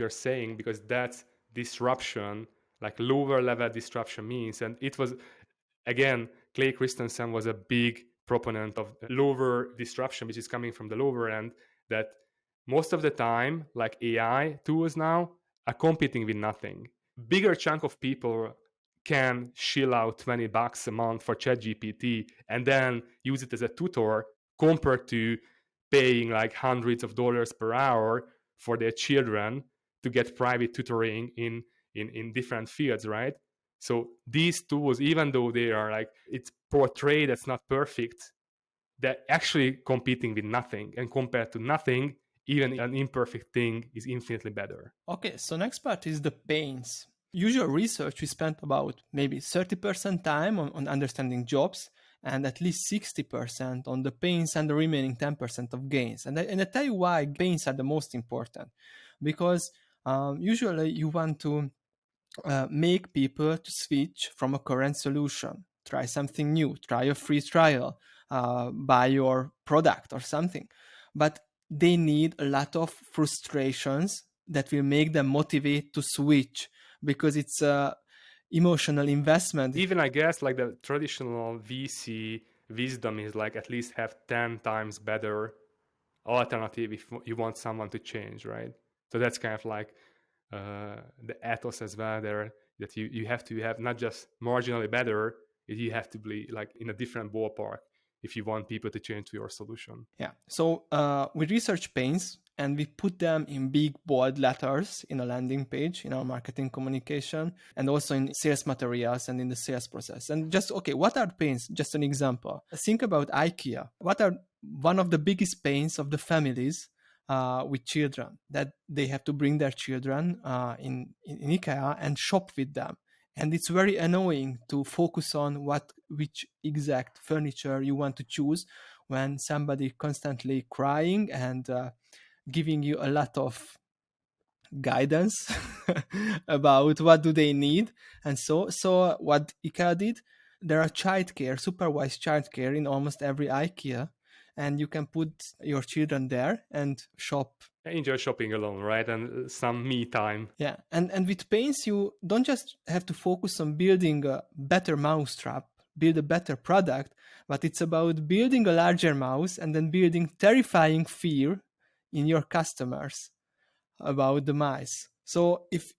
you're saying, because that's disruption, like lower level disruption means. And it was, again, Clay Christensen was a big proponent of lower disruption, which is coming from the lower end, that most of the time, like AI tools now are competing with nothing. Bigger chunk of people can shill out $20 a month for ChatGPT and then use it as a tutor, compared to paying like hundreds of dollars per hour for their children to get private tutoring in different fields, right? So these tools, even though they are like, it's portrayed as not perfect, they're actually competing with nothing. And compared to nothing, even an imperfect thing is infinitely better. Okay, so next part is the pains. Usual research, we spent about maybe 30% time on understanding jobs and at least 60% on the pains and the remaining 10% of gains. And I tell you why pains are the most important. Because usually you want to make people to switch from a current solution, try something new, try a free trial, buy your product or something. But they need a lot of frustrations that will make them motivate to switch, because it's a emotional investment. Even I guess like the traditional VC wisdom is like at least have 10 times better alternative if you want someone to change, right? So that's kind of like the ethos as well there, that you have to have not just marginally better, you have to be like in a different ballpark if you want people to change to your solution. Yeah. So we research pains and we put them in big bold letters in a landing page, in our marketing communication, and also in sales materials and in the sales process. And just, okay, what are pains? Just an example. Think about IKEA. What are one of the biggest pains of the families with children? That they have to bring their children in IKEA and shop with them. And it's very annoying to focus on which exact furniture you want to choose when somebody constantly crying and giving you a lot of guidance about what do they need. And so what IKEA did, there are supervised childcare in almost every IKEA, and you can put your children there and shop. Enjoy shopping alone, right? And some me time. Yeah, and with pains, you don't just have to focus on building a better mousetrap, build a better product, but it's about building a larger mouse and then building terrifying fear in your customers about the mice. So if